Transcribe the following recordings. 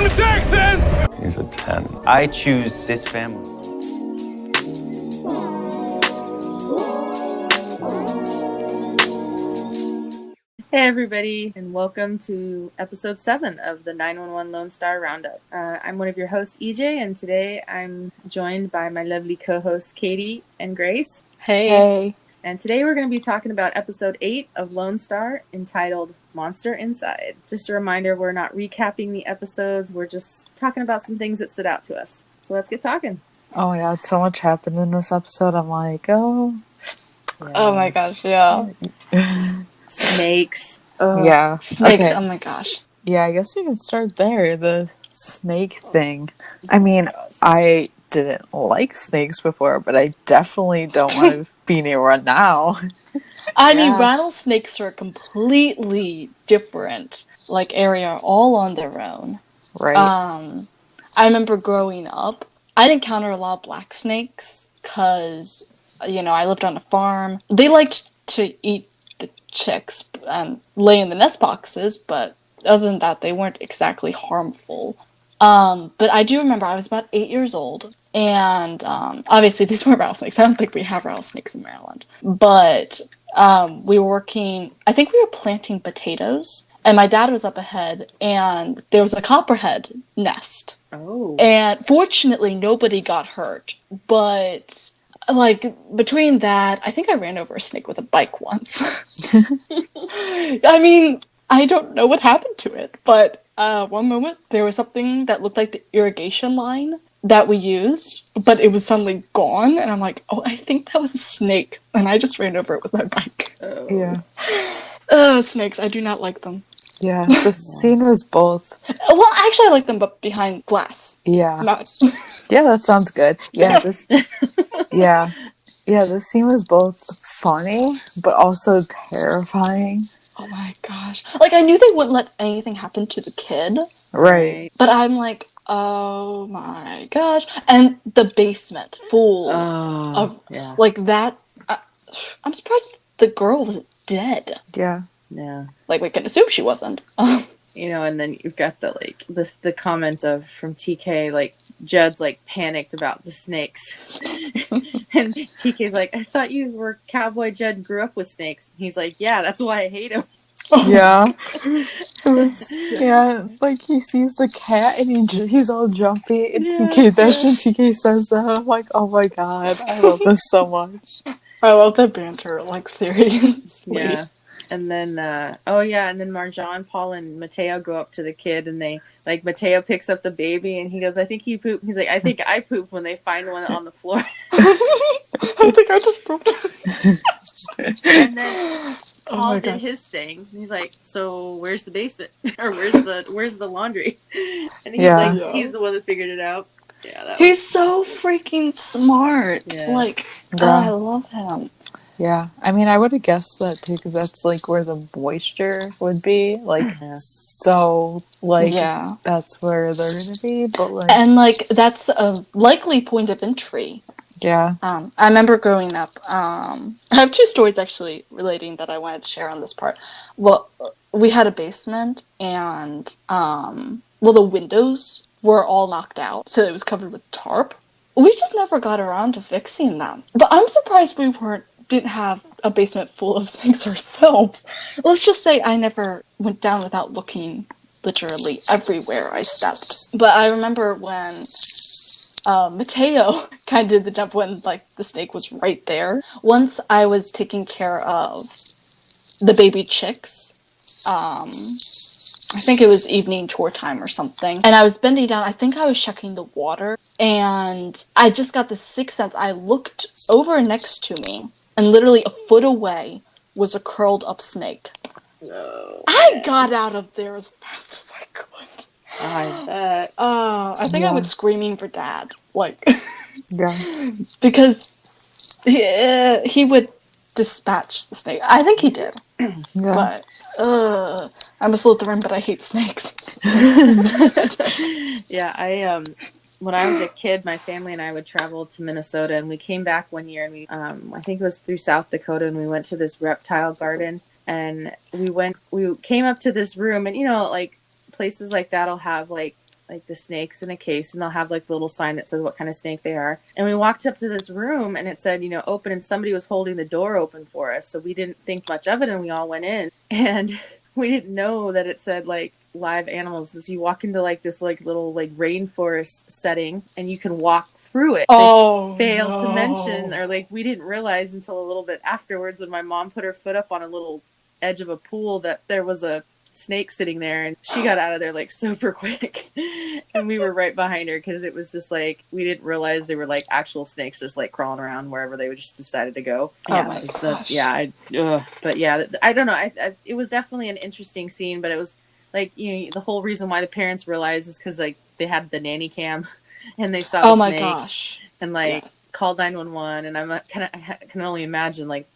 the taxes! He's a 10. I choose this family. Hey everybody, and welcome to episode 7 of the 911 Lone Star Roundup. I'm one of your hosts, EJ, and today I'm joined by my lovely co-hosts, Katie and Grace. Hey. And today we're going to be talking about episode 8 of Lone Star, entitled Monster Inside. Just a reminder, we're not recapping the episodes, we're just talking about some things that stood out to us. So let's get talking. Oh my god, so much happened in this episode. I'm like, oh. Yeah. Oh my gosh, yeah. Snakes. Yeah. Snakes, Okay. oh my gosh. Yeah, I guess we can start there. The snake thing. I mean, I didn't like snakes before, but I definitely don't want to be near one now. I mean, rattlesnakes are completely different, like, area all on their own. Right. I remember growing up, I'd encounter a lot of black snakes, because, you know, I lived on a farm. They liked to eat the chicks and lay in the nest boxes, but other than that, they weren't exactly harmful. But I do remember I was about 8 years old, and obviously these weren't rattlesnakes. I don't think we have rattlesnakes in Maryland. But we were working, I think we were planting potatoes, and my dad was up ahead, and there was a copperhead nest. Oh. And fortunately, nobody got hurt. But, like, between that, I think I ran over a snake with a bike once. I mean, I don't know what happened to it, but one moment there was something that looked like the irrigation line that we used, but it was suddenly gone, and I'm like, oh, I think that was a snake, and I just ran over it with my bike. Yeah. Snakes, I do not like them. Yeah, the scene was both. Well, actually, I like them, but behind glass. Yeah. Not... Yeah, that sounds good. Yeah, this. Yeah. Yeah, the scene was both funny, but also terrifying. Oh my gosh. Like, I knew they wouldn't let anything happen to the kid. Right. But I'm like, oh my gosh. And the basement full of, like, that. I'm surprised the girl wasn't dead. Yeah. Yeah. Like, we can assume she wasn't. You know, and then you've got the comment from TK, like, Judd's like panicked about the snakes. And TK's like, I thought you were Cowboy Judd and grew up with snakes. He's like, yeah, that's why I hate him. Yeah. Yeah, like he sees the cat and he's all jumpy. And TK, that's when TK says that. I'm like, oh my god, I love this so much. I love that banter, like, seriously. Yeah. And then, and then Marjan, Paul, and Mateo go up to the kid, and they, like, Mateo picks up the baby, and he goes, I think he pooped. He's like, I think I pooped, when they find one on the floor. I think I just pooped. And then Paul did his thing. He's like, so where's the basement? Or where's the laundry? And he's like, he's the one that figured it out. Yeah, he's so freaking smart. Yeah. Like, I love him. Yeah, I mean, I would have guessed that too, because that's like where the moisture would be. Like, so, like, that's where they're gonna be. But like, and like, that's a likely point of entry. Yeah. I remember growing up. I have two stories actually relating that I wanted to share on this part. Well, we had a basement, and the windows were all knocked out, so it was covered with tarp. We just never got around to fixing them. But I'm surprised we didn't have a basement full of snakes ourselves. Let's just say I never went down without looking literally everywhere I stepped. But I remember when Mateo kind of did the jump when, like, the snake was right there. Once I was taking care of the baby chicks, I think it was evening chore time or something, and I was bending down. I think I was checking the water, and I just got this sixth sense. I looked over next to me, and literally a foot away was a curled up snake. No. I got out of there as fast as I could. I bet. I think I went screaming for Dad. Like, because he would dispatch the snake. I think he did. But I'm a Slytherin, but I hate snakes. Yeah, when I was a kid, my family and I would travel to Minnesota, and we came back one year, and we I think it was through South Dakota, and we went to this reptile garden, and we came up to this room, and, you know, like, places like that'll have, like, like the snakes in a case, and they'll have like the little sign that says what kind of snake they are. And we walked up to this room and it said, open, and somebody was holding the door open for us. So we didn't think much of it and we all went in, and we didn't know that it said like live animals. So you walk into like this like little like rainforest setting and you can walk through it. Oh, they failed to mention, or like we didn't realize until a little bit afterwards when my mom put her foot up on a little edge of a pool that there was a snake sitting there, and she got out of there like super quick and we were right behind her because it was just like we didn't realize they were like actual snakes just like crawling around wherever they just decided to go. Oh my gosh. But yeah, I don't know, it was definitely an interesting scene, but it was like the whole reason why the parents realized is because like they had the nanny cam and they saw the snake. Oh my gosh. And like called 911, and I can only imagine like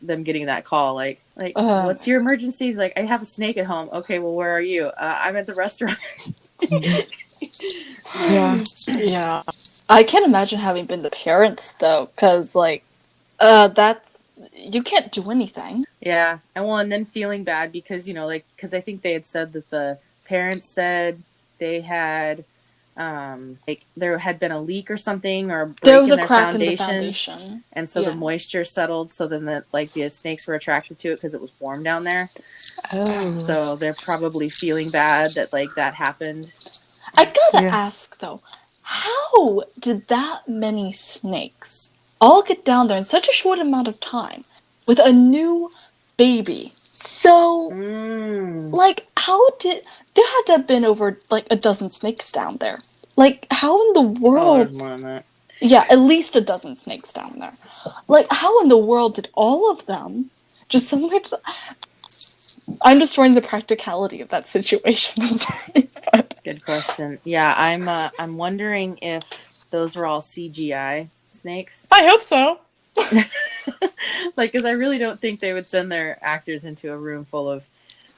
them getting that call, like what's your emergency? He's like, I have a snake at home. Okay, well, where are you? I'm at the restaurant. Yeah. I can't imagine having been the parents though, because like that you can't do anything. Yeah, and then feeling bad because because I think they had said that the parents said they had like there had been a leak or something, or a break there was in a their crack in the foundation, and so the moisture settled, so then the snakes were attracted to it because it was warm down there. So they're probably feeling bad that like that happened. I gotta ask though, how did that many snakes all get down there in such a short amount of time with a new baby? So like how did there had to have been over like a dozen snakes down there? Like how in the world? More than that. Yeah, at least a dozen snakes down there. Like how in the world did all of them just suddenly? I'm destroying the practicality of that situation. I'm sorry, but... Good question. Yeah, I'm wondering if those were all CGI snakes. I hope so. Like, because I really don't think they would send their actors into a room full of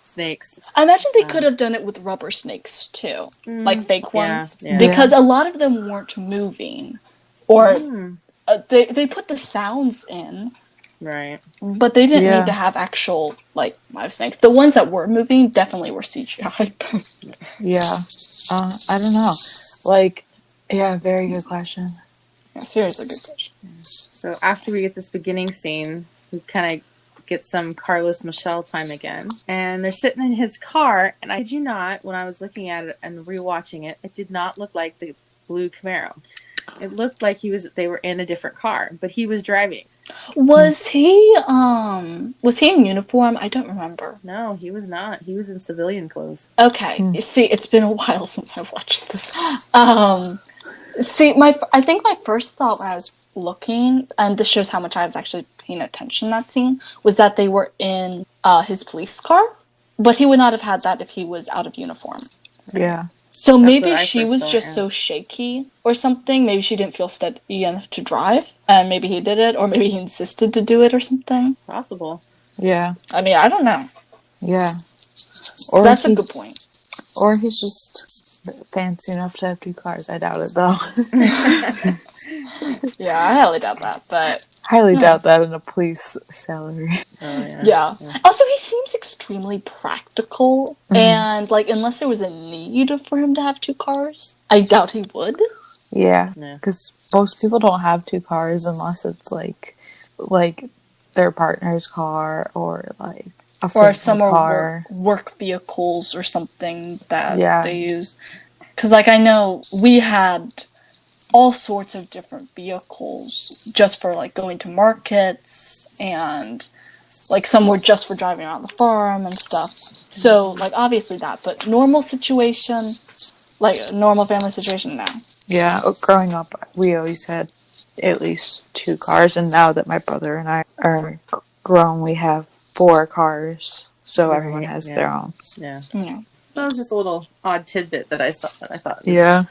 snakes. I imagine they could have done it with rubber snakes too, like fake ones, because a lot of them weren't moving, or they put the sounds in. Right. But they didn't need to have actual, like, live snakes. The ones that were moving definitely were CGI. I don't know. Like, very good question. Yeah, seriously good question. So after we get this beginning scene, we kind of get some Carlos Michelle time again. And they're sitting in his car, and I kid you not, when I was looking at it and rewatching it, it did not look like the blue Camaro. It looked like they were in a different car, but he was driving. Was he in uniform? I don't remember. No, he was not. He was in civilian clothes. Okay. You see, it's been a while since I've watched this. I think my first thought when I was looking, and this shows how much I was actually paying attention to that scene, was that they were in his police car, but he would not have had that if he was out of uniform. Yeah. So maybe she was just so shaky or something. Maybe she didn't feel steady enough to drive, and maybe he did it, or maybe he insisted to do it or something. Possible. Yeah. I mean, I don't know. Yeah. Or that's a good point. Or he's just fancy enough to have two cars. I doubt it, though. Yeah, I highly doubt that, but... Highly doubt that in a police salary. Yeah. Also, he seems extremely practical, and, like, unless there was a need for him to have two cars, I doubt he would. Yeah, because most people don't have two cars unless it's, like their partner's car, or, like, a or some car. Work vehicles or something that they use. Because, like, I know we had all sorts of different vehicles just for, like, going to markets, and, like, some were just for driving around the farm and stuff. So, like, obviously that, but normal situation, like, a normal family situation, no. Yeah, growing up, we always had at least two cars, and now that my brother and I are grown, we have 4 cars, so everyone has their own. Yeah. That was just a little odd tidbit that I saw that I thought. Yeah.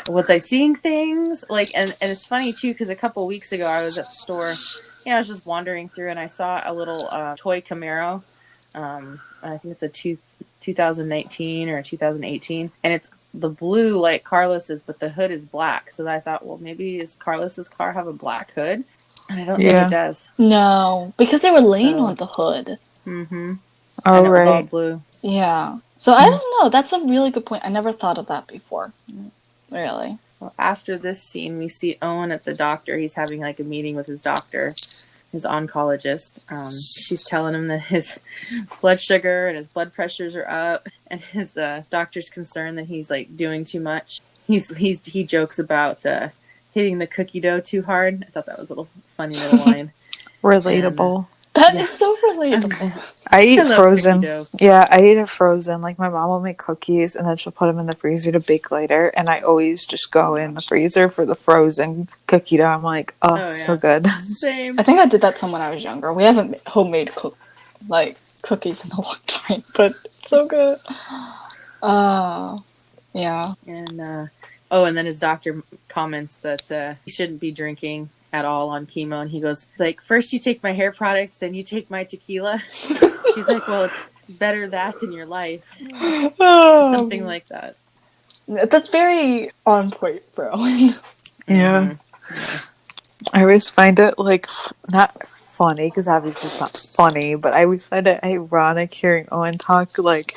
Was I seeing things? Like, and it's funny too, because a couple weeks ago I was at the store. I was just wandering through, and I saw a little toy Camaro. I think it's a 2019 or 2018, and it's the blue like Carlos's, but the hood is black. So I thought, well, maybe does Carlos's car have a black hood? And I don't think it does. No, because they were laying on the hood. Mm-hmm. Oh, and it was all blue. Yeah. So I don't know. That's a really good point. I never thought of that before. Really. So after this scene, we see Owen at the doctor. He's having like a meeting with his doctor, his oncologist. She's telling him that his blood sugar and his blood pressures are up, and his doctor's concerned that he's like doing too much. He jokes about hitting the cookie dough too hard. I thought that was a little funny little line. Relatable. That is so relatable. I eat love frozen. cookie dough. Yeah, I eat it frozen. Like my mom will make cookies and then she'll put them in the freezer to bake later. And I always just go in the freezer for the frozen cookie dough. I'm like, oh so good. Same. I think I did that some when I was younger. We haven't homemade cookies in a long time, but it's so good. Yeah. And and then his doctor comments that he shouldn't be drinking at all on chemo, and he goes, it's like, first you take my hair products, then you take my tequila. She's like, well, it's better that than your life. Something like that. That's very on point, bro. Yeah. I always find it like not funny because obviously it's not funny, but I always find it ironic hearing Owen talk like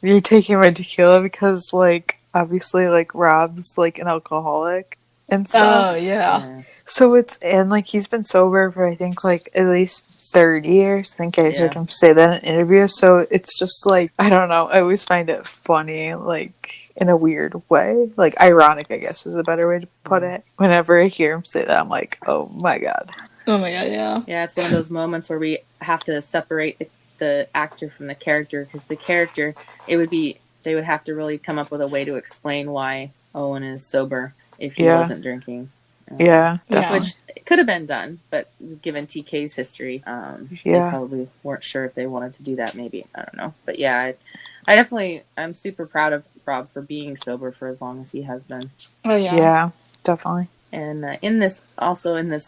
you're taking my tequila because like obviously like Rob's like an alcoholic and stuff. Oh yeah. So it's and like he's been sober for I think like at least 30 years. I think I heard him say that in an interview. So it's just like I don't know. I always find it funny, like in a weird way, like ironic. I guess is a better way to put it. Whenever I hear him say that, I'm like, oh my god. Oh my god, yeah. Yeah, it's one of those moments where we have to separate the actor from the character, because the character, they would have to really come up with a way to explain why Owen is sober if he wasn't drinking. Which could have been done, but given TK's history, they probably weren't sure if they wanted to do that. Maybe, I don't know. But yeah, I'm super proud of Rob for being sober for as long as he has been. Oh yeah. Yeah, definitely. And in this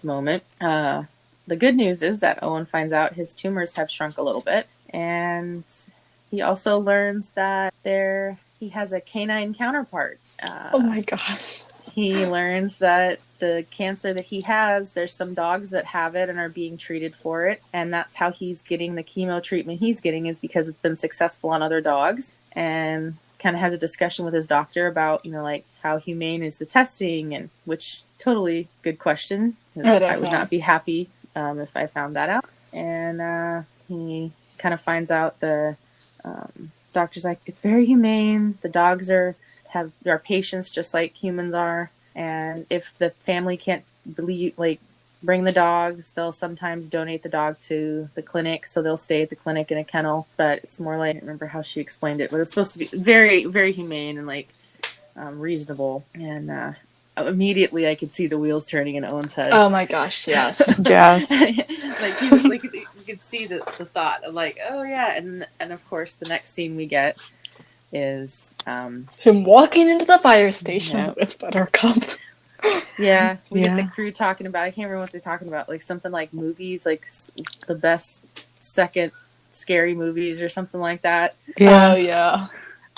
moment, the good news is that Owen finds out his tumors have shrunk a little bit, and he also learns that he has a canine counterpart. Oh my gosh. He learns that the cancer that he has, there's some dogs that have it and are being treated for it, and that's how he's getting the chemo treatment he's getting, is because it's been successful on other dogs. And kind of has a discussion with his doctor about, like how humane is the testing, and which is totally good question. I would not be happy if I found that out. And he kind of finds out the doctor's like, it's very humane. The dogs are patients just like humans are, and if the family can't bring the dogs, they'll sometimes donate the dog to the clinic, so they'll stay at the clinic in a kennel. But it's more like, I don't remember how she explained it, but it's supposed to be very, very humane and reasonable. And immediately I could see the wheels turning in Owen's head. Oh my gosh, yes. Yes. You could see the thought of like, oh yeah, and of course the next scene we get is him walking into the fire station with Buttercup. Yeah, we get the crew talking about, I can't remember what they're talking about, like something like movies, like the best second scary movies or something like that. Yeah. Oh yeah.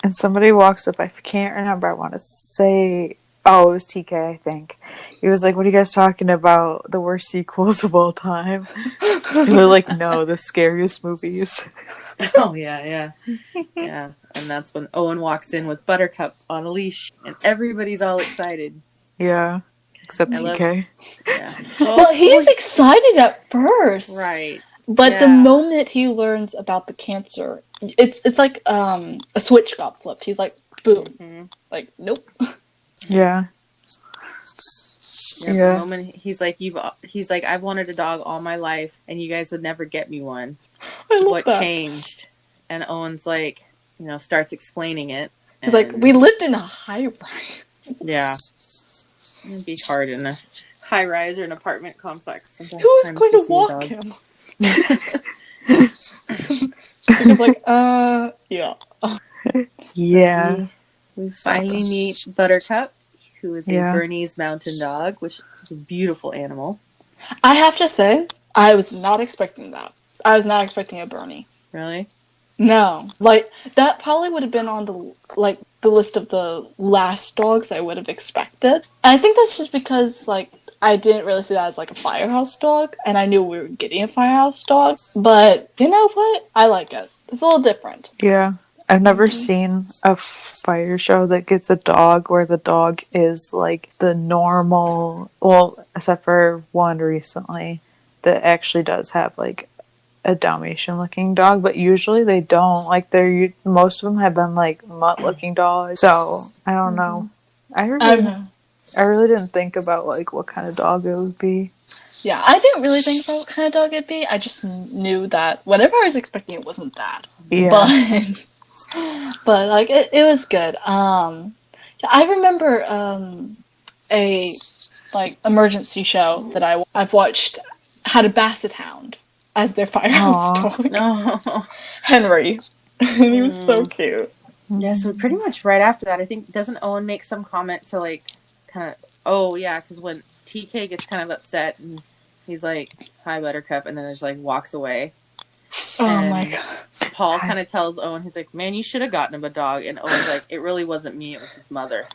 And somebody walks up, I can't remember, I want to say, oh, it was TK, I think. He was like, what are you guys talking about? The worst sequels of all time? And they're like, no, the scariest movies. Oh, yeah. And that's when Owen walks in with Buttercup on a leash, and everybody's all excited. Yeah, except TK. Well, he's excited at first. Right. But the moment he learns about the cancer, it's like a switch got flipped. He's like, boom. Mm-hmm. Like, nope. Yeah. The moment he's like, I've wanted a dog all my life, and you guys would never get me one. What changed? And Owen's like, starts explaining it. He's like, we lived in a high rise. Yeah. It'd be hard in a high rise or an apartment complex. Who's going to walk him? He's like, yeah. Yeah. We finally meet Buttercup, who is a Bernese mountain dog, which is a beautiful animal. I have to say, I was not expecting that. I was not expecting a Bernie. Really? No. That probably would have been on the list of the last dogs I would have expected. And I think that's just because, I didn't really see that as, a firehouse dog, and I knew we were getting a firehouse dog. But, you know what? I like it. It's a little different. Yeah. I've never seen a fire show that gets a dog where the dog is like the normal, well, except for one recently that actually does have like a Dalmatian looking dog, but usually they don't. Like most of them have been like mutt looking dogs. So I don't know. I really didn't think about like what kind of dog it would be. Yeah, I didn't really think about what kind of dog it'd be. I just knew that whatever I was expecting, it wasn't that. Yeah. But like it was good. Yeah, I remember a like emergency show that I've watched had a basset hound as their firehouse dog. No. Henry. And he was so cute. Yeah, so pretty much right after that, I think, doesn't Owen make some comment to like kind of, oh yeah, because when TK gets kind of upset and he's like, hi Buttercup, and then just like walks away. Oh my god. Paul kind of tells Owen, he's like, man, you should have gotten him a dog. And Owen's like, it really wasn't me, it was his mother.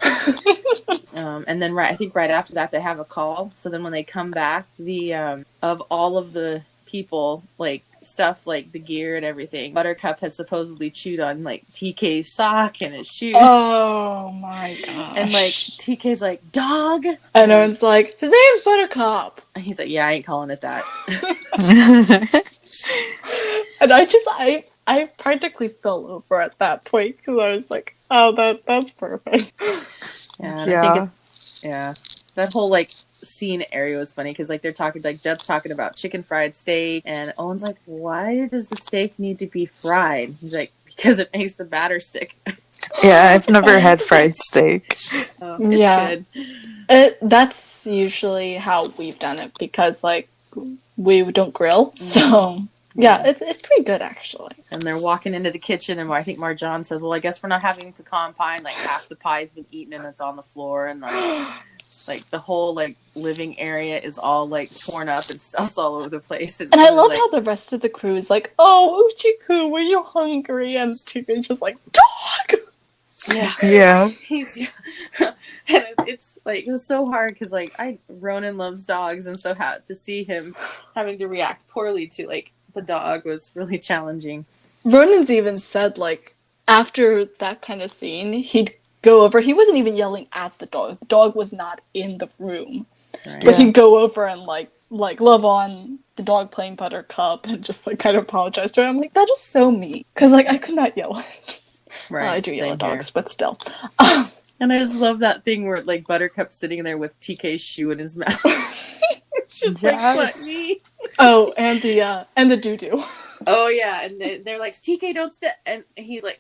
And then I think right after that they have a call. So then when they come back, the of all of the people, like stuff like the gear and everything, Buttercup has supposedly chewed on like TK's sock and his shoes. Oh my gosh. And like TK's like, dog? And Owen's like, his name's Buttercup. And he's like, yeah, I ain't calling it that. And I practically fell over at that point because I was like, oh, that's perfect. Yeah. Yeah. That whole like scene area was funny because like they're talking, like Jed's talking about chicken fried steak, and Owen's like, why does the steak need to be fried? He's like, because it makes the batter stick. Yeah, I've never had fried steak. Oh, it's good. That's usually how we've done it because like we don't grill, so yeah, it's pretty good actually. And they're walking into the kitchen, and I think Marjan says, well, I guess we're not having pecan pie, and like half the pie's been eaten and it's on the floor, and like the whole like living area is all like torn up and stuff's all over the place. And I love how the rest of the crew is like, oh, Uchiku, were you hungry? And Chiku's just like, dog! Yeah. And it's like, it was so hard because like Ronan loves dogs, and so to see him having to react poorly to like the dog was really challenging. Ronan's even said like after that kind of scene, he'd go over. He wasn't even yelling at the dog. The dog was not in the room, right. But he'd go over and like love on the dog playing Buttercup and just like kind of apologize to her. I'm like, that is so mean because like I could not yell at it. Right, I do yell at dogs, but still. And I just love that thing where like Buttercup's sitting there with TK's shoe in his mouth. Just like, what, me? Oh, and the doo-doo. Oh yeah, and they're like, TK, don't step, and he like,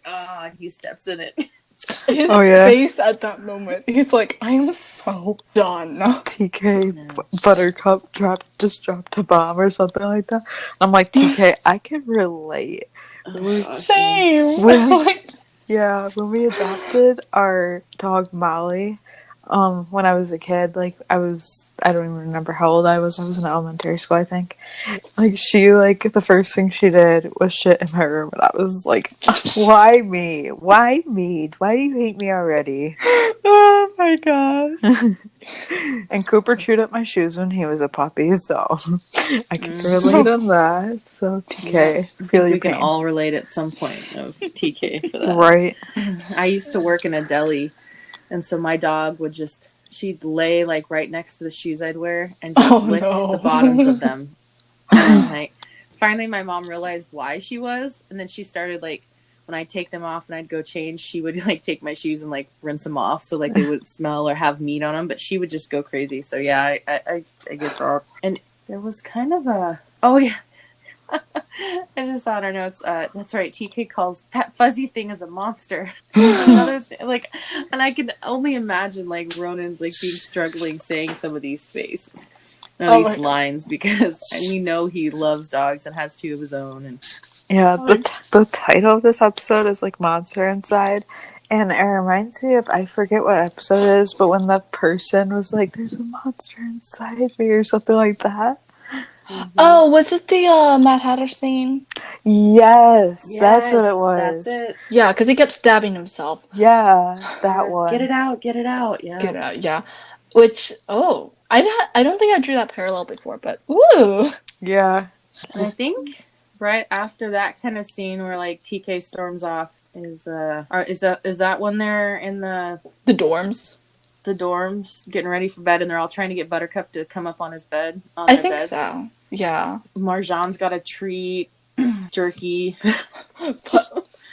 he steps in it. His face at that moment, he's like, I am so done. TK Buttercup just dropped a bomb or something like that. I'm like, TK, I can relate. Same. When we adopted our dog Molly, when I was a kid, like I don't even remember how old I was in elementary school, I think. Like she, like the first thing she did was shit in my room, and I was like, why me? Why me? Why do you hate me already? Oh my gosh. And Cooper chewed up my shoes when he was a puppy, so I can relate on that. So TK, I feel we can all relate at some point of TK for that. Right. I used to work in a deli, and so my dog would she'd lay like right next to the shoes I'd wear and just lick the bottoms of them. And finally my mom realized why she was, and then she started like, when I'd take them off and I'd go change, she would like take my shoes and like rinse them off so like they wouldn't smell or have meat on them, but she would just go crazy. So yeah, I get that. And there was kind of I just thought our notes. That's right. TK calls that fuzzy thing as a monster. Another thing, like, and I can only imagine like Ronan's like being struggling saying some of these spaces, these lines, because we know he loves dogs and has two of his own. And yeah, the title of this episode is like Monster Inside. And it reminds me of, I forget what episode it is, but when the person was like, there's a monster inside me or something like that. Mm-hmm. Oh, was it the Mad Hatter scene? Yes, that's what it was. That's it. Yeah, because he kept stabbing himself. Yeah, that one. Get it out, yeah. Get it out, yeah. Which, I don't think I drew that parallel before, but ooh! Yeah. And I think right after that kind of scene where like TK storms off, is that when they're in the dorms. The dorms getting ready for bed, and they're all trying to get Buttercup to come up on his bed on I their think beds. so. Yeah. Marjan's got a treat, jerky,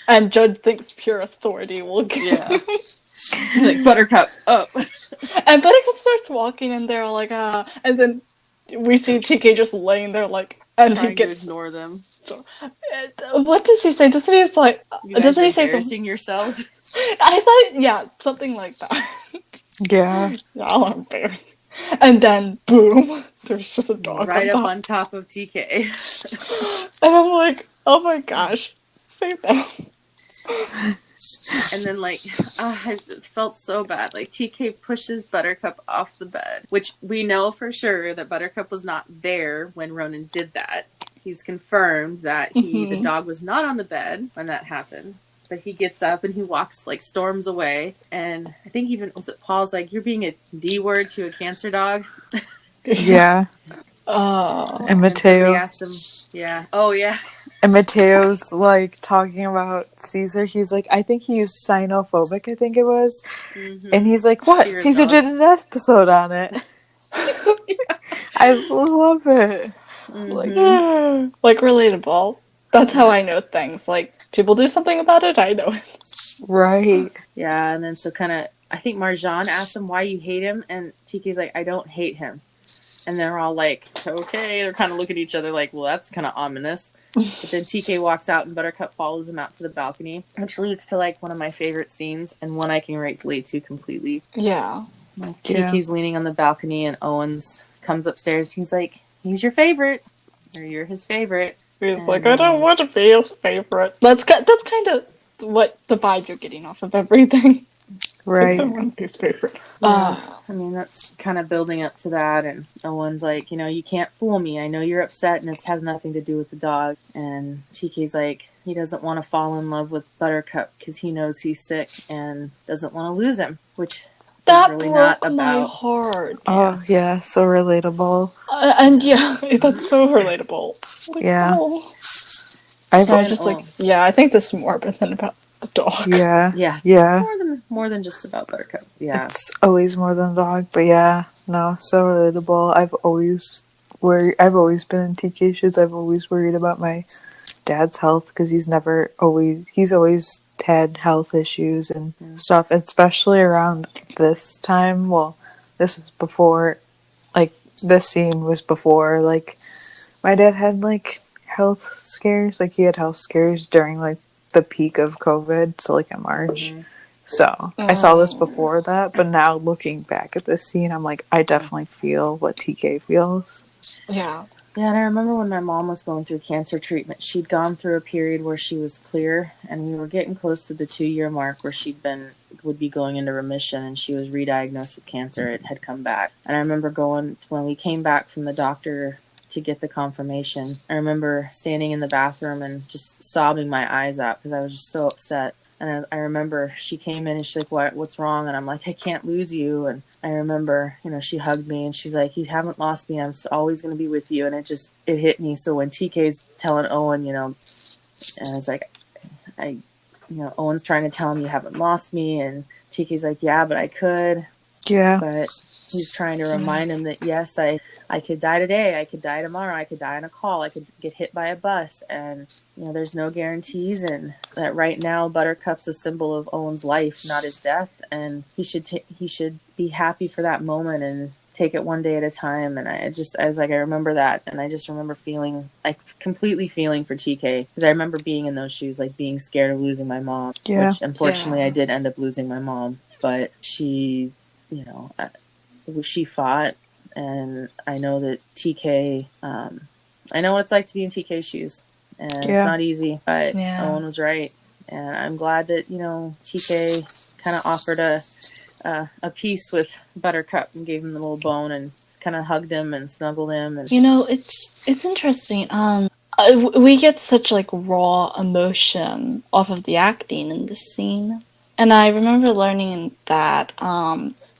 and Judd thinks pure authority will get. Yeah. He's like, Buttercup up. And Buttercup starts walking, and they're like, and then we see TK just laying there, like, and trying he gets to ignore them. What does he say? Doesn't he just like? You guys Doesn't are he say embarrassing yourselves? I thought, yeah, something like that. Yeah. Y'all are embarrassed. And then, boom, there's just a dog right up on top of TK. And I'm like, oh my gosh, save them. And then, like, I felt so bad. Like, TK pushes Buttercup off the bed, which we know for sure that Buttercup was not there when Ronan did that. He's confirmed that the dog was not on the bed when that happened. But he gets up and he walks, like, storms away. And I think even, was it Paul's like, you're being a D word to a cancer dog? Yeah. And Mateo. And asked him, yeah. Oh, yeah. And Mateo's, like, talking about Caesar. He's like, I think he used xenophobic, I think it was. Mm-hmm. And he's like, what? Fear Caesar did an episode on it. I love it. Mm-hmm. Like, relatable. That's how I know things. Like, people do something about it, I know it. Right. Yeah, and then so kind of, I think Marjan asked him why you hate him, and TK's like, I don't hate him. And they're all like, okay. They're kind of looking at each other like, well, that's kind of ominous. But then TK walks out and Buttercup follows him out to the balcony, which leads to, like, one of my favorite scenes and one I can relate to completely. Yeah. Like, TK's leaning on the balcony and Owens comes upstairs. He's like, he's your favorite. Or you're his favorite. He's like, I don't want to be his favorite. That's kind of what the vibe you're getting off of everything. Right. I don't want to be his favorite. Yeah. I mean, that's kind of building up to that. And Owen's like, you can't fool me. I know you're upset and it has nothing to do with the dog. And TK's like, he doesn't want to fall in love with Buttercup because he knows he's sick and doesn't want to lose him, which that really broke my heart. Oh, yeah, so relatable. And yeah, that's so relatable. Like, yeah. Oh. I was just like, yeah, I think this is more than about the dog. Yeah. Yeah. Yeah. More than just about Buttercup. Yeah. It's always more than the dog, but yeah, no, so relatable. I've always been in TK shoes. I've always worried about my dad's health because he's always had health issues and stuff, especially around this time. Well, this was before, like, this scene was before, like, my dad had, like, health scares. Like, he had health scares during, like, the peak of COVID, so, like, in March. Mm-hmm. So, I saw this before that, but now looking back at this scene, I'm like, I definitely feel what TK feels. Yeah. Yeah, and I remember when my mom was going through cancer treatment, she'd gone through a period where she was clear, and we were getting close to the 2-year mark where would be going into remission, and she was re-diagnosed with cancer. It had come back. And I remember when we came back from the doctor to get the confirmation, I remember standing in the bathroom and just sobbing my eyes out because I was just so upset. And I remember she came in and she's like, what's wrong? And I'm like, I can't lose you. And I remember, she hugged me and she's like, you haven't lost me. I'm always going to be with you. And it hit me. So when TK's telling Owen, and it's like, Owen's trying to tell him you haven't lost me. And TK's like, yeah, but I could. Yeah. But he's trying to remind him that, yes, I could die today. I could die tomorrow. I could die in a call. I could get hit by a bus. And, there's no guarantees. And that right now, Buttercup's a symbol of Owen's life, not his death. And he should be happy for that moment and take it one day at a time. And I was like, I remember that. And I just remember completely feeling for TK. Because I remember being in those shoes, like being scared of losing my mom. Yeah. Which, unfortunately, I did end up losing my mom. But she, she fought. And I know that TK, I know what it's like to be in TK's shoes. And it's not easy, but Owen was right. And I'm glad that, TK kind of offered a piece with Buttercup and gave him the little bone and just kind of hugged him and snuggled him. And it's interesting. We get such, like, raw emotion off of the acting in this scene. And I remember learning that,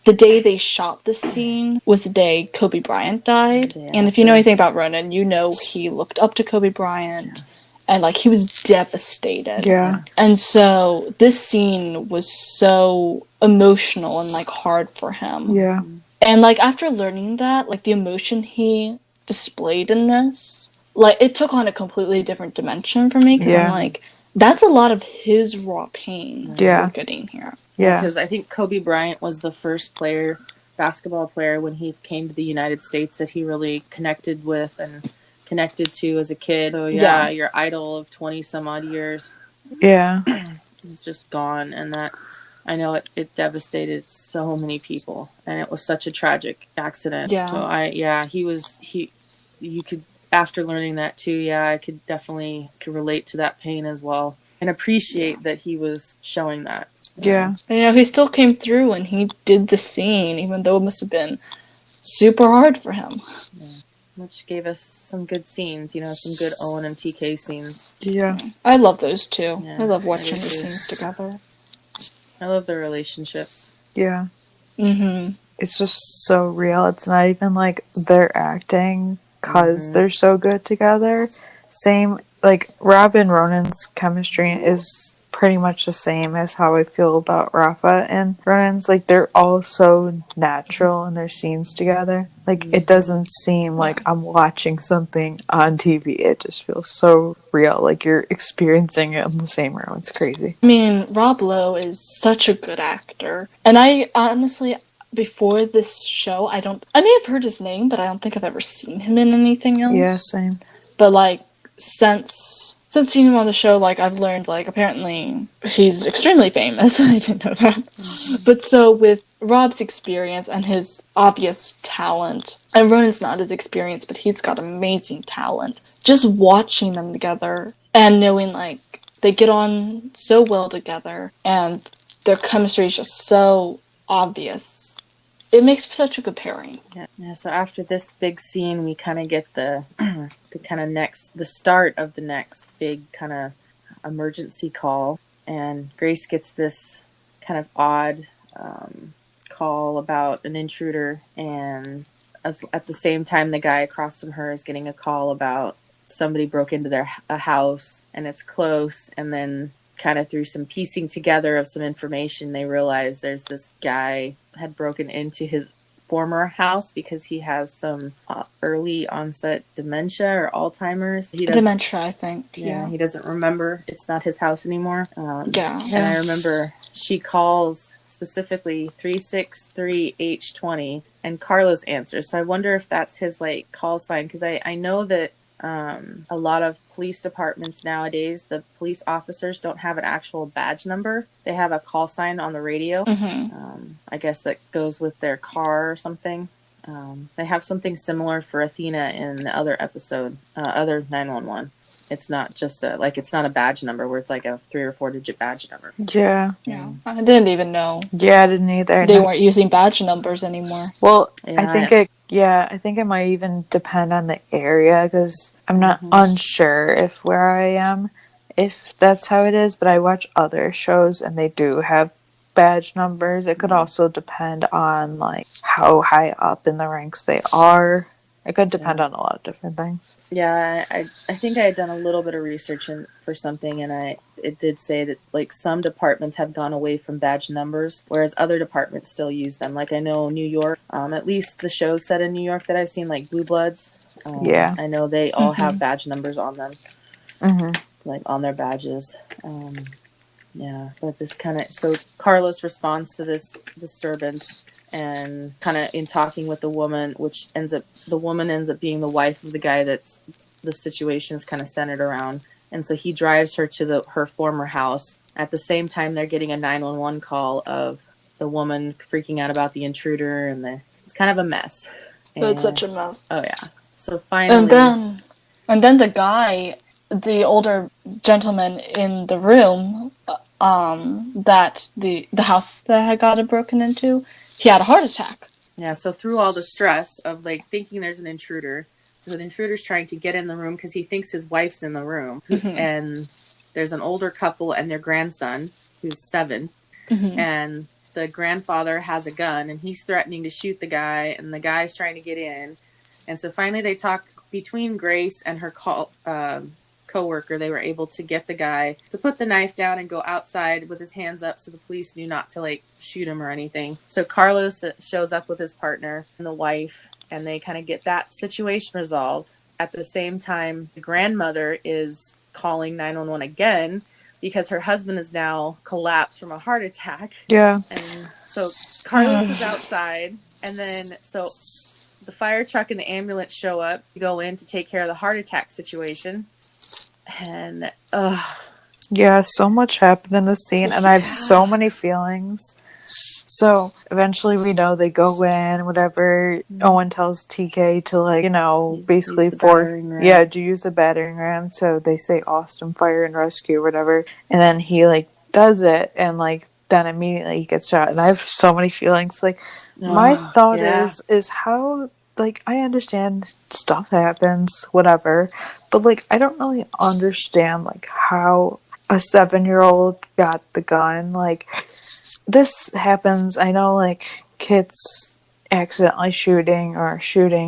the day they shot this scene was the day Kobe Bryant died. And if you know anything about Ronan, he looked up to Kobe Bryant. and like he was devastated. Yeah. And so this scene was so emotional and like hard for him. Yeah. And like after learning that, like the emotion he displayed in this, like it took on a completely different dimension for me because I'm Yeah. like, that's a lot of his raw pain Yeah. we're getting here. Yeah. Because I think Kobe Bryant was the first basketball player, when he came to the United States, that he really connected with and connected to as a kid. So Yeah. your idol of 20 some odd years Yeah. is just gone, and that, I know it devastated so many people, and it was such a tragic accident. Yeah. So you could, after learning that too, I could definitely relate to that pain as well, and appreciate that he was showing that. Yeah. And, you know, he still came through and he did the scene, even though it must have been super hard for him. Yeah. Which gave us some good scenes, some good Owen and TK scenes. Yeah. I love those two. Yeah, I love I watching do the too. scenes together. I love their relationship. Yeah. Mm-hmm. It's just so real. It's not even like they're acting because they're so good together. Same, like Rob and Ronan's chemistry is pretty much the same as how I feel about Rafa and Ronan's. Like they're all so natural in their scenes together. Like it doesn't seem like I'm watching something on TV. It just feels so real. Like you're experiencing it in the same room. It's crazy. I mean, Rob Lowe is such a good actor. And I honestly, before this show, I may have heard his name, but I don't think I've ever seen him in anything else. Yeah, same. But like, since seeing him on the show, like I've learned, like apparently he's extremely famous. I didn't know that. But so with Rob's experience and his obvious talent, and Ronan's not as experienced, but he's got amazing talent. Just watching them together and knowing like they get on so well together and their chemistry is just so obvious. It makes for such a good pairing. Yeah. So after this big scene, we kind of get the the start of the next big kind of emergency call, and Grace gets this kind of odd call about an intruder, and at the same time, the guy across from her is getting a call about somebody broke into a house, and it's close, and then kind of through some piecing together of some information, they realize there's this guy had broken into his former house because he has some early onset dementia or Alzheimer's. Dementia, I think. Yeah, he doesn't remember. It's not his house anymore. And Yeah. I remember she calls specifically 363H20, and Carlos answers. So I wonder if that's his like call sign, because I know that a lot of police departments nowadays, the police officers don't have an actual badge number. They have a call sign on the radio. I guess that goes with their car or something. They have something similar for Athena in the other episode, other 911. It's not just it's not a badge number where it's like a 3 or 4 digit badge number. Yeah. Yeah. I didn't even know. Yeah, I didn't either. They weren't using badge numbers anymore. Well, Yeah, I think it might even depend on the area, because I'm not unsure if where I am, if that's how it is, but I watch other shows and they do have badge numbers. It could also depend on like how high up in the ranks they are. It could depend on a lot of different things. Yeah, I think I had done a little bit of research for something, and it did say that like some departments have gone away from badge numbers, whereas other departments still use them. Like I know New York, at least the shows set in New York that I've seen, like Blue Bloods. I know they all have badge numbers on them, like on their badges. Yeah, but this so Carlos responds to this disturbance, and kind of in talking with the woman, the woman ends up being the wife of the guy that's the situation is kind of centered around. And so he drives her to her former house. At the same time, they're getting a 911 call of the woman freaking out about the intruder, and it's kind of a mess. It's such a mess. Oh yeah. So finally, and then the guy, the older gentleman in the room, that the house that had gotten broken into, he had a heart attack. Yeah, so through all the stress of like thinking there's an intruder, the intruder's trying to get in the room because he thinks his wife's in the room, and there's an older couple and their grandson who's 7, and the grandfather has a gun and he's threatening to shoot the guy, and the guy's trying to get in, and so finally they talk between Grace and her coworker, they were able to get the guy to put the knife down and go outside with his hands up so the police knew not to like shoot him or anything. So Carlos shows up with his partner and the wife, and they kind of get that situation resolved. At the same time, the grandmother is calling 911 again because her husband is now collapsed from a heart attack. Yeah. And so Carlos is outside, and then so the fire truck and the ambulance show up to go in to take care of the heart attack situation. And yeah, so much happened in this scene, and I have so many feelings. So eventually we know they go in, whatever. Owen tells TK to, like, you know, basically to use the battering ram. So they say Austin Fire and Rescue or whatever. And then he, like, does it, and, like, then immediately he gets shot. And I have so many feelings. Like, my thought is how, like, I understand stuff happens, whatever. But, like, I don't really understand, like, how a 7-year-old got the gun. Like, this happens, I know, like, kids accidentally shooting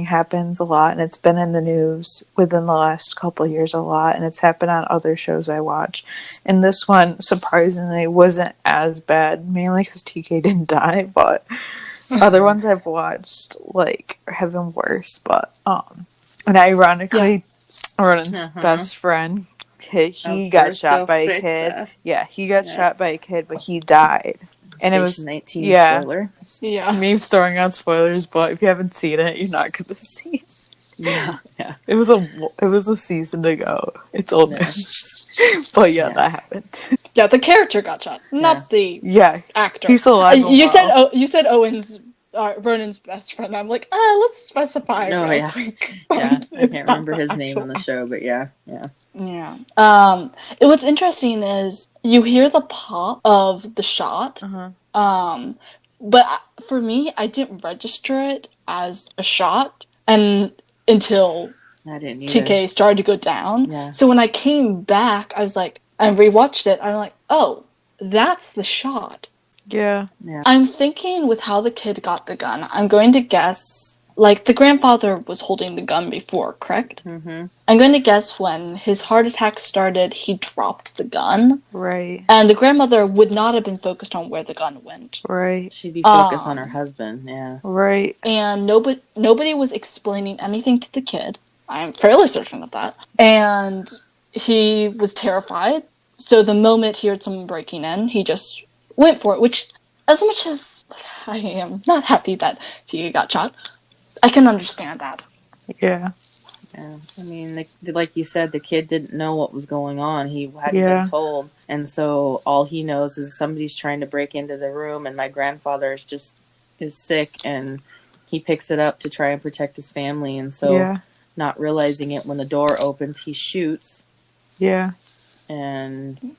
happens a lot, and it's been in the news within the last couple of years a lot, and it's happened on other shows I watch. And this one, surprisingly, wasn't as bad, mainly because TK didn't die, but other ones I've watched, like, have been worse. But, and ironically, Ronan's best friend, he got shot by a kid. Yeah, he got shot by a kid, but he died. And it was 19 spoiler. Yeah. Me throwing out spoilers, but if you haven't seen it, you're not gonna see it. Yeah. It was a season ago. It's old news. But that happened. Yeah, the character got shot, not the actor. He's alive. You said Owen's Vernon's best friend. I'm like, let's specify. Quick. Yeah, I can't remember his name on the show, but yeah. What's interesting is you hear the pop of the shot. But for me, I didn't register it as a shot, and until TK started to go down. Yeah. So when I came back, I was like, and rewatched it. I'm like, oh, that's the shot. Yeah. I'm thinking with how the kid got the gun, I'm going to guess, like, the grandfather was holding the gun before, correct? Mm-hmm. I'm going to guess when his heart attack started, he dropped the gun. Right. And the grandmother would not have been focused on where the gun went. Right. She'd be focused on her husband, Right. And nobody was explaining anything to the kid. I'm fairly certain of that. And he was terrified. So the moment he heard someone breaking in, he just went for it, which, as much as I am not happy that he got shot, I can understand that. Yeah. Yeah. I mean, like you said, the kid didn't know what was going on. He hadn't been told. And so all he knows is somebody's trying to break into the room, and my grandfather is sick, and he picks it up to try and protect his family. And so not realizing it, when the door opens, he shoots. Yeah. And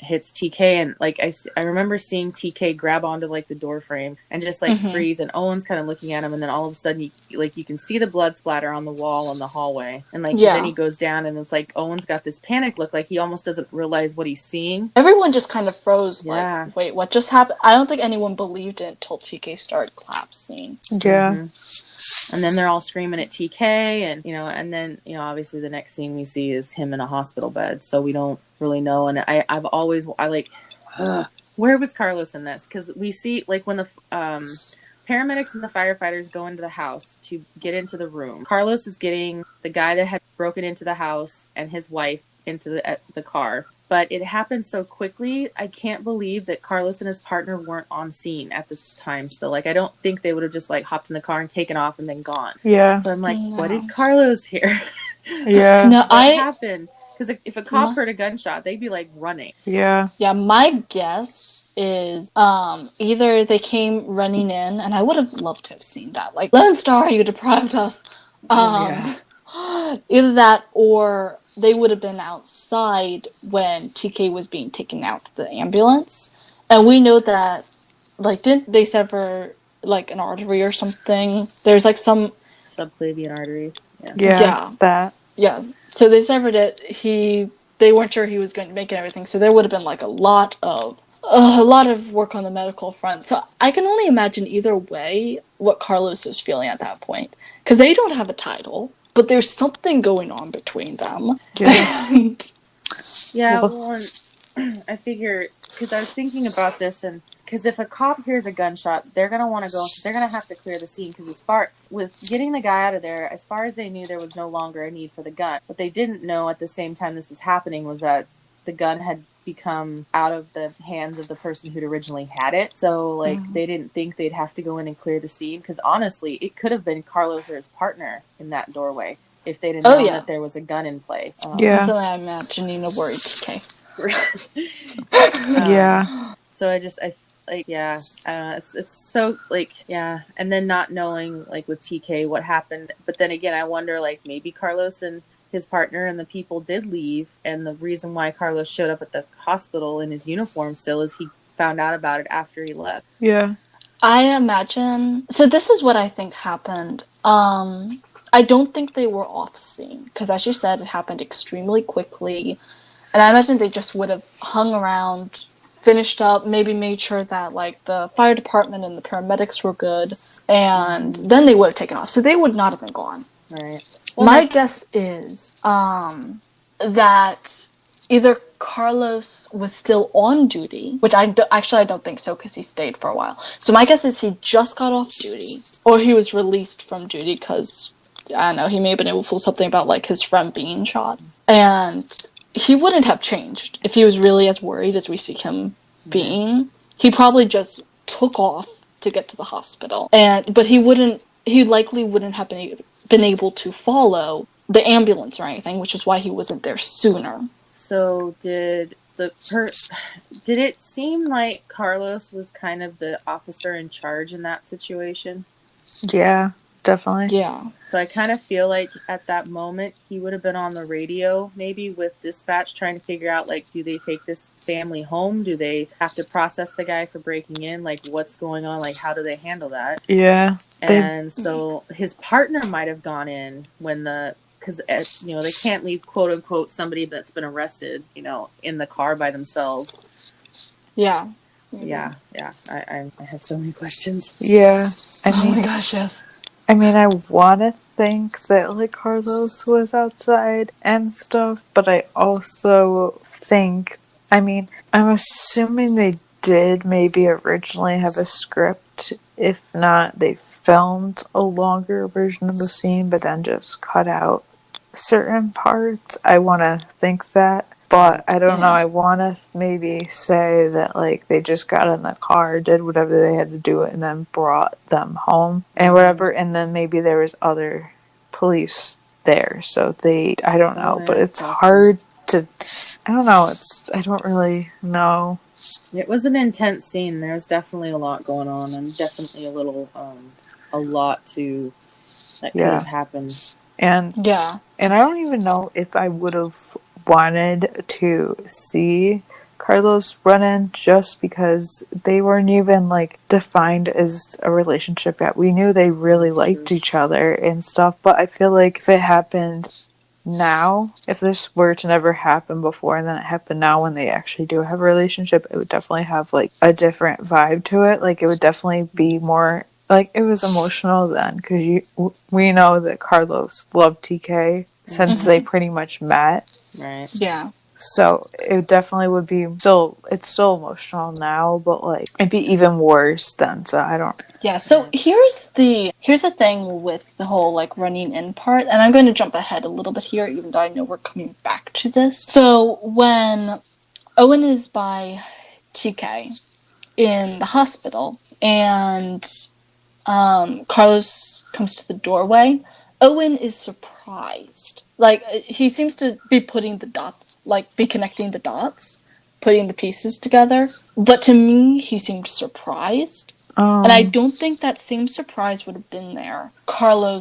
hits TK, and like I remember seeing TK grab onto like the door frame and just like freeze, and Owen's kind of looking at him, and then all of a sudden you can see the blood splatter on the wall in the hallway, and like then he goes down, and it's like Owen's got this panic look, like he almost doesn't realize what he's seeing. Everyone just kind of froze, like, wait, what just happened? I don't think anyone believed it until TK started collapsing. And then they're all screaming at TK, and and then obviously the next scene we see is him in a hospital bed, so we don't really know. And I've always where was Carlos in this? Because we see, like, when the paramedics and the firefighters go into the house to get into the room, Carlos is getting the guy that had broken into the house and his wife into the car. But it happened so quickly, I can't believe that Carlos and his partner weren't on scene at this time still. Like, I don't think they would have just, like, hopped in the car and taken off and then gone. Yeah. So I'm like, what did Carlos hear? Yeah. No, what happened? Because if a cop heard a gunshot, they'd be, like, running. Yeah. Yeah, my guess is either they came running in, and I would have loved to have seen that. Like, Lone Star, you deprived us. Either that, or they would have been outside when TK was being taken out to the ambulance. And we know that, like, didn't they sever, like, an artery or something? There's, like, some subclavian artery. Yeah. That. Yeah. So they severed it. They weren't sure he was going to make it and everything. So there would have been, like, a lot of work on the medical front. So I can only imagine either way what Carlos was feeling at that point, because they don't have a title. but there's something going on between them. Yeah. And Yeah, well, and I figure, because I was thinking about this, and because if a cop hears a gunshot, they're going to want to go, they're going to have to clear the scene, because with getting the guy out of there, as far as they knew, there was no longer a need for the gun. What they didn't know at the same time this was happening was that the gun had become out of the hands of the person who'd originally had it. So, like, they didn't think they'd have to go in and clear the scene, because honestly, it could have been Carlos or his partner in that doorway if they'd have known that there was a gun in play. Until I imagine Nina worried TK. Yeah. So I like, yeah, I don't know. It's so, like, yeah. And then not knowing, like, with TK what happened. But then again, I wonder, like, maybe Carlos and his partner and the people did leave. And the reason why Carlos showed up at the hospital in his uniform still is he found out about it after he left. Yeah. I imagine. So this is what I think happened. I don't think they were off scene because, as you said, it happened extremely quickly, and I imagine they just would have hung around, finished up, maybe made sure that like the fire department and the paramedics were good, and then they would have taken off. So they would not have been gone. Right. Well, my guess is that either Carlos was still on duty, which I don't think so because he stayed for a while. So my guess is he just got off duty, or he was released from duty because, I don't know, he may have been able to pull something about like his friend being shot. And he wouldn't have changed if he was really as worried as we see him being. He probably just took off to get to the hospital. But he likely wouldn't have been able to follow the ambulance or anything, which is why he wasn't there sooner. So did it seem like Carlos was kind of the officer in charge in that situation? Yeah, definitely. Yeah. So I kind of feel like at that moment he would have been on the radio maybe with dispatch trying to figure out, like, do they take this family home? Do they have to process the guy for breaking in? Like, what's going on? Like, how do they handle that? Yeah. And so his partner might have gone in when because, you know, they can't leave, quote unquote, somebody that's been arrested, you know, in the car by themselves. Yeah. Yeah. I have so many questions. Yeah. Oh my gosh, yes. I mean, I want to think that, like, Carlos was outside and stuff, but I also think, I mean, I'm assuming they did maybe originally have a script. If not, they filmed a longer version of the scene, but then just cut out certain parts. I want to think that. But I don't know, I want to maybe say that, like, they just got in the car, did whatever they had to do, and then brought them home and whatever, and then maybe there was other police there, so I don't know, but it's hard to, I don't know, I don't really know. It was an intense scene. There was definitely a lot going on, and definitely a lot that could have happened. And I don't even know if I would have wanted to see Carlos run in, just because they weren't even, like, defined as a relationship yet. We knew they really liked each other and stuff, but I feel like if it happened now, if this were to never happen before and then it happened now when they actually do have a relationship, it would definitely have, like, a different vibe to it. Like, it would definitely be more, like, it was emotional then, because we know that Carlos loved TK since they pretty much met. Right. Yeah. So it definitely would be it's still emotional now, but, like, it'd be even worse then, so I don't. Yeah, so here's the thing with the whole, like, running in part, and I'm going to jump ahead a little bit here, even though I know we're coming back to this. So when Owen is by TK in the hospital, and Carlos comes to the doorway, Owen is surprised. Like, he seems to be putting the dots, like, be connecting the dots, putting the pieces together. But to me, he seemed surprised. And I don't think that same surprise would have been there. I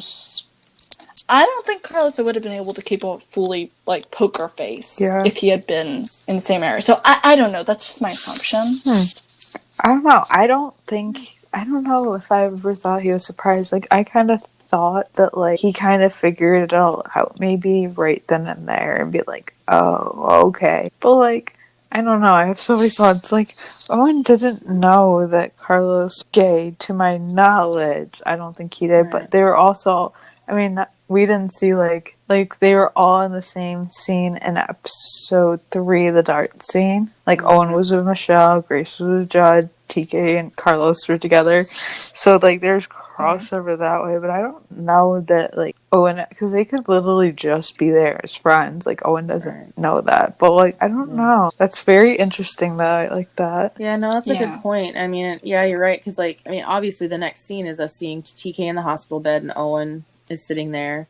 don't think Carlos would have been able to keep a fully, like, poker face if he had been in the same area. So I don't know. That's just my assumption. I don't know. I don't know if I ever thought he was surprised. Like, I kind of thought that, like, he kind of figured it all out maybe right then and there and be like, oh, okay. But, like, I don't know. I have so many thoughts. Like, Owen didn't know that Carlos was gay, to my knowledge. I don't think he did. Right. But they were also I mean, we didn't see like they were all in the same scene in episode 3, the dart scene. Like Owen was with Michelle, Grace was with Judd, TK and Carlos were together. So like there's crossover that way, but I don't know that like Owen, because they could literally just be there as friends. Like Owen doesn't know that, but like I don't know. That's very interesting though. I like that. Yeah, no, that's a good point. I mean, yeah, you're right. Because like, I mean, obviously the next scene is us seeing TK in the hospital bed and Owen is sitting there.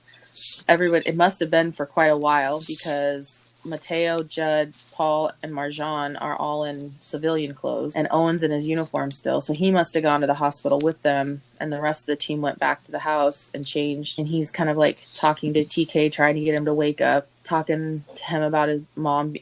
Everybody, it must have been for quite a while because Mateo, Judd, Paul, and Marjan are all in civilian clothes, and Owen's in his uniform still. So he must have gone to the hospital with them, and the rest of the team went back to the house and changed. And he's kind of like talking to TK, trying to get him to wake up, talking to him about his mom,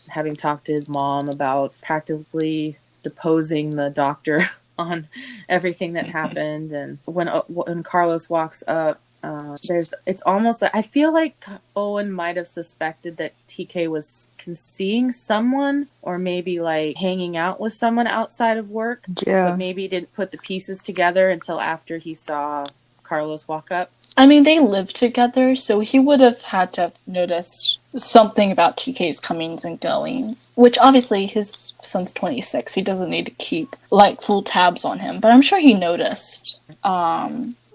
having talked to his mom about practically deposing the doctor on everything that happened. And when Carlos walks up, it's almost like I feel like Owen might have suspected that TK was seeing someone or maybe like hanging out with someone outside of work, but maybe didn't put the pieces together until after he saw Carlos walk up. I mean, they lived together, so he would have had to have noticed something about TK's comings and goings, which obviously his son's 26. He doesn't need to keep like full tabs on him, but I'm sure he noticed.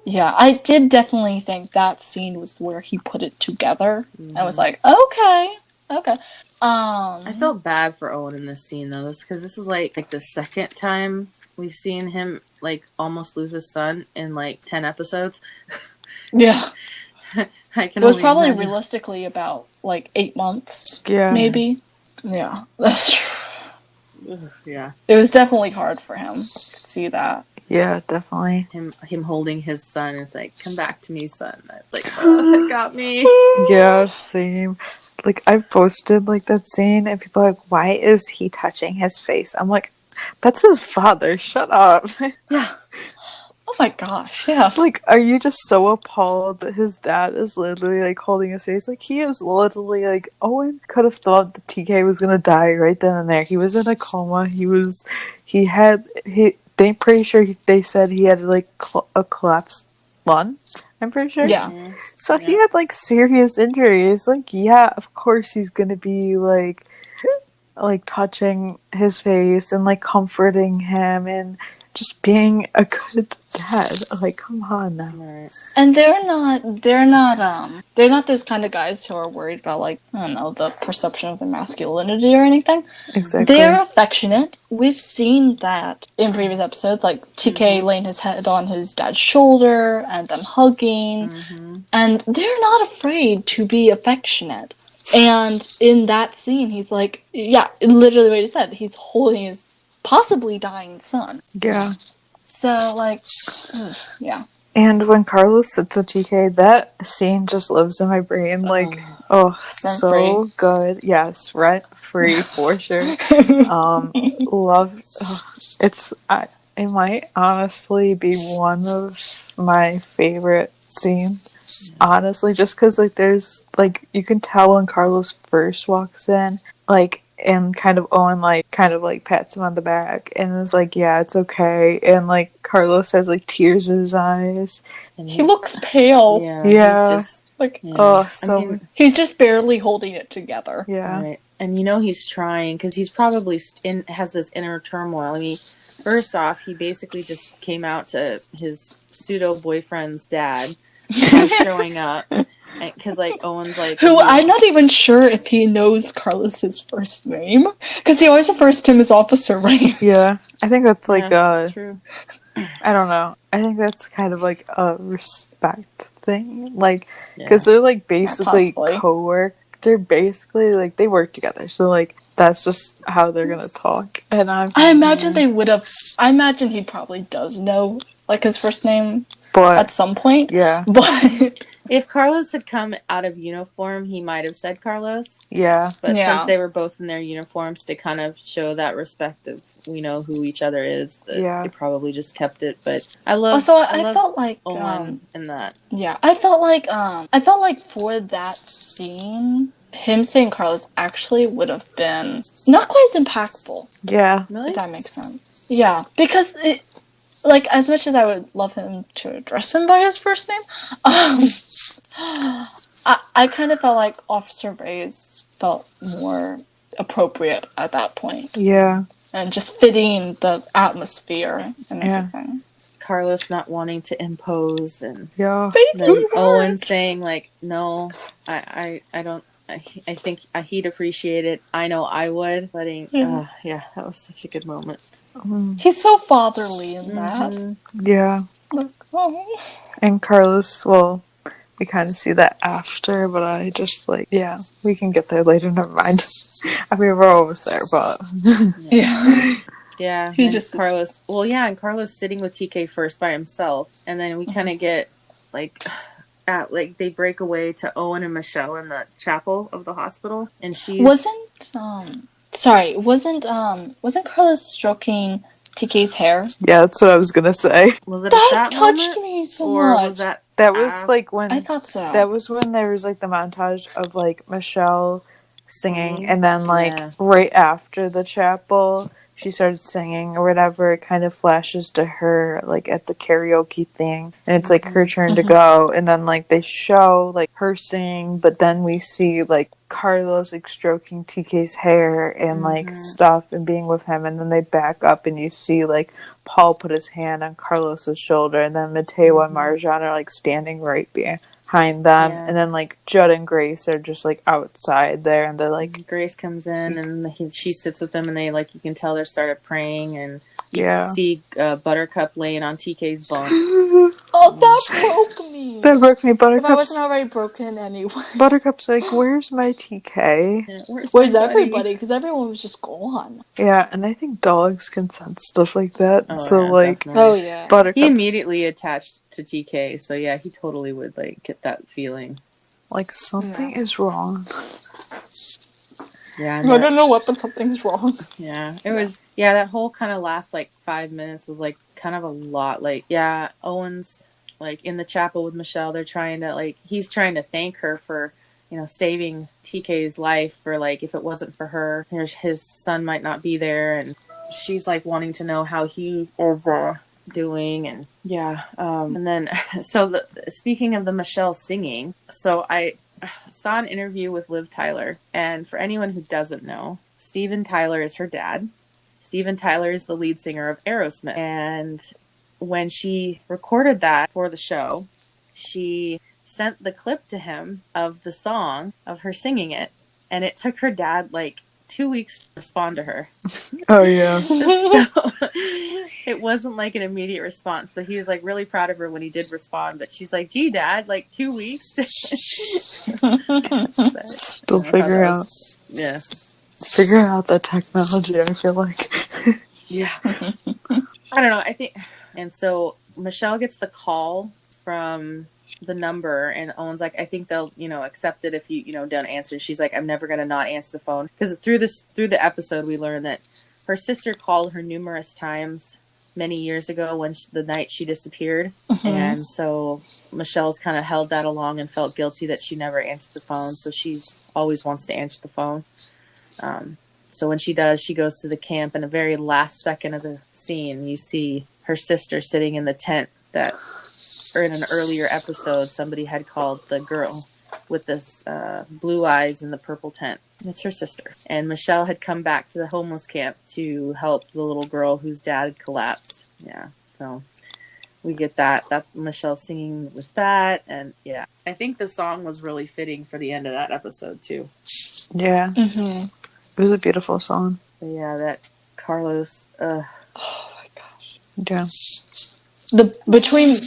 Yeah, I did definitely think that scene was where he put it together. I was like, okay. I felt bad for Owen in this scene though, because this is like the second time we've seen him like almost lose his son in like 10 episodes. Yeah. I can it was probably imagine. Realistically about like 8 months. Yeah. Maybe. Yeah, that's true. Yeah. It was definitely hard for him. I could see that. Yeah, definitely. Him holding his son, it's like, come back to me, son. It's like, oh, that got me. Yeah, same. Like, I've posted, like, that scene, and people are like, why is he touching his face? I'm like, that's his father. Shut up. Yeah. Oh my gosh, yeah. Like, are you just so appalled that his dad is literally, like, holding his face? Like, he is literally, like, Owen could have thought that TK was gonna die right then and there. He was in a coma. They're pretty sure they said he had, like, a collapsed lung. I'm pretty sure. Yeah. So he had, like, serious injuries. Like, yeah, of course he's gonna be, like, touching his face and, like, comforting him and just being a good dad. Like, come on now. Right. And they're not those kind of guys who are worried about, like, I don't know, the perception of their masculinity or anything. Exactly. They're affectionate. We've seen that in previous episodes, like TK laying his head on his dad's shoulder and them hugging. And they're not afraid to be affectionate. And in that scene, he's like, yeah, literally what he said, he's holding his possibly dying son. Yeah. So, like, yeah. And when Carlos sits with TK, that scene just lives in my brain. Like, so good. Yes, rent free for sure. Love. It might honestly be one of my favorite scenes. Honestly, just because like there's like you can tell when Carlos first walks in, like. And kind of Owen, like, pats him on the back and is like, yeah, it's okay. And, like, Carlos has, like, tears in his eyes. And he looks pale. Yeah. He's just, like, so... I mean, he's just barely holding it together. Yeah. Right. And, you know, he's trying, because he's probably has this inner turmoil. I mean, first off, he basically just came out to his pseudo-boyfriend's dad showing up. Because, like, Owen's like... Who, I'm not even sure if he knows Carlos's first name. Because he always refers to him as Officer Rain. Yeah. I think that's, like, that's true. I don't know. I think that's kind of, like, a respect thing. Like, because they're, like, basically co-work. They're basically, like, they work together. So, like, that's just how they're gonna talk. And I imagine they would have... I imagine he probably does know, like, his first name at some point. Yeah. But... If Carlos had come out of uniform, he might have said Carlos. Yeah. But since they were both in their uniforms to kind of show that respect of we know who each other is, they probably just kept it. But I love. Also, I felt like Owen in that. Yeah, I felt like for that scene, him saying Carlos actually would have been not quite as impactful. Yeah. Really? If that makes sense. Yeah, because like, as much as I would love him to address him by his first name, um, I kind of felt like Officer Reyes felt more appropriate at that point. Yeah. And just fitting the atmosphere and Yeah. everything. Carlos not wanting to impose, and Yeah. then Owen saying like, no, I don't. I think he'd appreciate it. I know I would. Letting, yeah, that was such a good moment. He's so fatherly in that. Yeah. Like, oh. And Carlos, well, we kind of see that after, but I just like, yeah, we can get there later. Never mind. I mean, we're almost there, but Yeah. Yeah, He and just Carlos. Well, yeah, and Carlos sitting with TK first by himself, and then we kind of get like, like they break away to Owen and Michelle in the chapel of the hospital, and she's wasn't Carlos stroking TK's hair? yeah, that's what I was gonna say. Was it at that touched moment, me so or much. was that was like when I thought so. That was when there was like the montage of like Michelle singing, and then like right after the chapel she started singing or whatever. It kind of flashes to her like at the karaoke thing, and it's like her turn to go, and then like they show like her singing, but then we see like Carlos like stroking TK's hair and like stuff and being with him, and then they back up and you see like Paul put his hand on Carlos's shoulder, and then Mateo and Marjan are like standing right behind them, and then like Judd and Grace are just like outside there, and they're like Grace comes in and she sits with them, and they like, you can tell they started praying, and you can see Buttercup laying on TK's bunk. Oh, that broke me. That broke me. Buttercup's, if I wasn't already broken anyway. Buttercup's like, where's my TK? Yeah, where's everybody? Because everyone was just gone. Yeah, and I think dogs can sense stuff like that. Oh, so yeah, like, definitely. Buttercup, he immediately attached to TK, so yeah, he totally would like get that feeling. Like something is wrong. Yeah, I don't know what, but something's wrong. Yeah, it was. Yeah, that whole kind of last like 5 minutes was like kind of a lot. Like, yeah, Owen's like in the chapel with Michelle. They're trying to like, he's trying to thank her for, you know, saving TK's life. For like, if it wasn't for her, his son might not be there. And she's like wanting to know how he is doing. And yeah, and then so speaking of the Michelle singing, so I saw an interview with Liv Tyler, and for anyone who doesn't know, Steven Tyler is her dad. Steven Tyler is the lead singer of Aerosmith, and when she recorded that for the show, she sent the clip to him of the song, of her singing it, and it took her dad like 2 weeks to respond to her. Oh yeah. So it wasn't like an immediate response, but he was like really proud of her when he did respond. But she's like, gee, Dad, like 2 weeks. Still figure out. Yeah. Figure out the technology, I feel like. Yeah. I don't know. I think, and so Michelle gets the call from the number, and Owen's like, I think they'll, you know, accept it if you know, don't answer. She's like, I'm never going to not answer the phone. Because through the episode, we learned that her sister called her numerous times many years ago when the night she disappeared. And so Michelle's kind of held that along and felt guilty that she never answered the phone. So she's always wants to answer the phone. So when she does, she goes to the camp, and the very last second of the scene, you see her sister sitting in the tent that, or in an earlier episode, somebody had called the girl with this blue eyes in the purple tent. It's her sister. And Michelle had come back to the homeless camp to help the little girl whose dad had collapsed. Yeah, so we get that. That's Michelle singing with that. And yeah, I think the song was really fitting for the end of that episode too. Yeah. It was a beautiful song. But yeah, that Carlos. Oh my gosh. Yeah. Between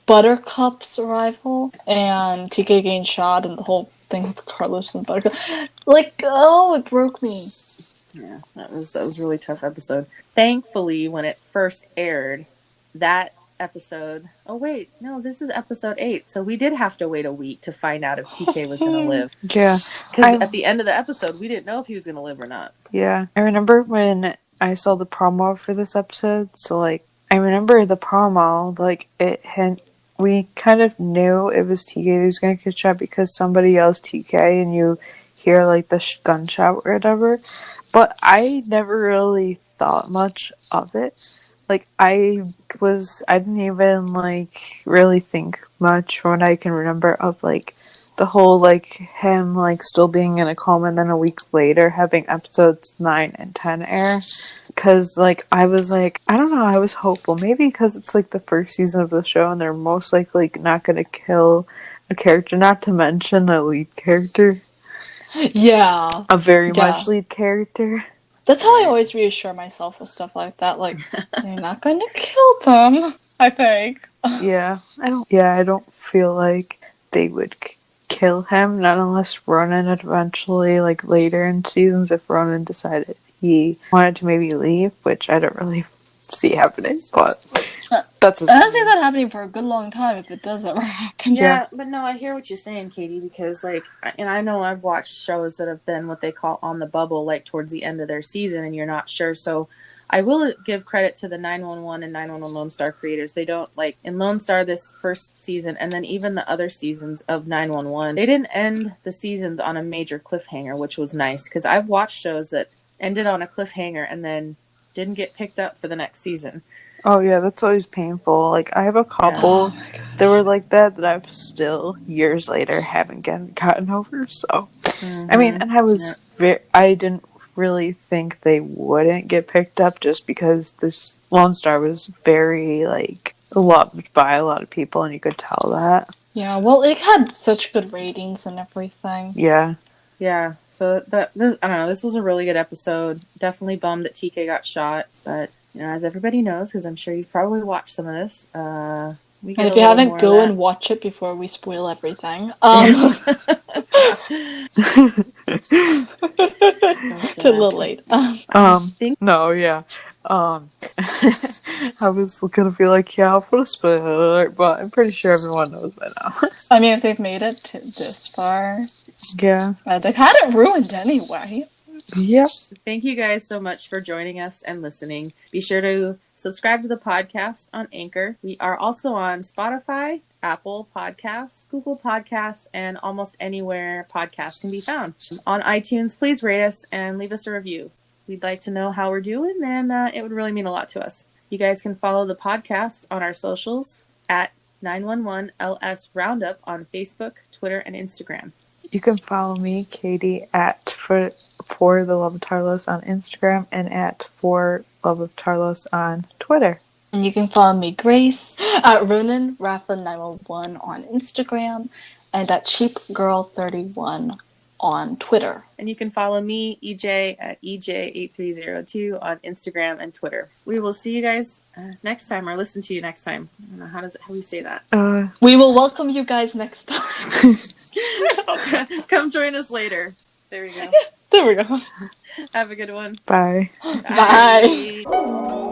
Buttercup's arrival and TK getting shot and the whole thing with Carlos and Buttercup, like, oh, it broke me. Yeah, that was a really tough episode. Thankfully, when it first aired, that episode. Oh wait, no, this is episode 8, so we did have to wait a week to find out if TK was going to live. Yeah, because at the end of the episode, we didn't know if he was going to live or not. Yeah, I remember when I saw the promo for this episode. So like, I remember the promo, like we kind of knew it was TK who was going to get shot because somebody yells TK and you hear like the gunshot or whatever. But I never really thought much of it. like I didn't even like really think much from what I can remember of like the whole like him like still being in a coma and then a week later having episodes 9 and 10 air. Because like I was like, I don't know, I was hopeful, maybe because it's like the first season of the show and they're most likely not gonna kill a character, not to mention a lead character, Yeah. a very Yeah. much lead character. That's how I always reassure myself with stuff like that. Like, they're not going to kill them, I think. Yeah, I don't feel like they would kill him, not unless Ronan eventually, like later in seasons, if Ronan decided he wanted to maybe leave, which I don't really see happening, but that's I don't see that happening for a good long time if it does ever happen. Yeah, but no, I hear what you're saying, Katie, because like, and I know I've watched shows that have been what they call on the bubble, like towards the end of their season, and you're not sure. So I will give credit to the 911 and 911 Lone Star creators. They don't, like in Lone Star this first season, and then even the other seasons of 911, they didn't end the seasons on a major cliffhanger, which was nice because I've watched shows that ended on a cliffhanger and then didn't get picked up for the next season. Oh yeah, that's always painful. Like I have a couple that were like that I've still years later haven't gotten over. So I mean, and I was I didn't really think they wouldn't get picked up just because this Lone Star was very like loved by a lot of people, and you could tell that. Yeah, well, it had such good ratings and everything. Yeah. Yeah. So I don't know. This was a really good episode. Definitely bummed that TK got shot, but you know, as everybody knows, because I'm sure you've probably watched some of this. We get and if you haven't, go and watch it before we spoil everything. It's a little late. No, yeah. I was gonna be like, yeah, I'll put a spoiler, but I'm pretty sure everyone knows by now. I mean, if they've made it to this far, yeah, they've had it ruined anyway. Yep. Thank you guys so much for joining us and listening. Be sure to subscribe to the podcast on Anchor. We are also on Spotify, Apple Podcasts, Google Podcasts, and almost anywhere podcasts can be found. On iTunes, please rate us and leave us a review. We'd like to know how we're doing, and it would really mean a lot to us. You guys can follow the podcast on our socials at 911LS Roundup on Facebook, Twitter, and Instagram. You can follow me, Katie, at for the Love of Tarlos on Instagram and at for Love of Tarlos on Twitter. And you can follow me, Grace, at Ronan Rafa 901 on Instagram and at CheapGirl31 on Twitter. And you can follow me, EJ, at EJ8302 on Instagram and Twitter. We will see you guys next time, or listen to you next time. I don't know, how do we say that? We will welcome you guys next time. Come join us later. There we go. There we go. Have a good one. Bye. Bye.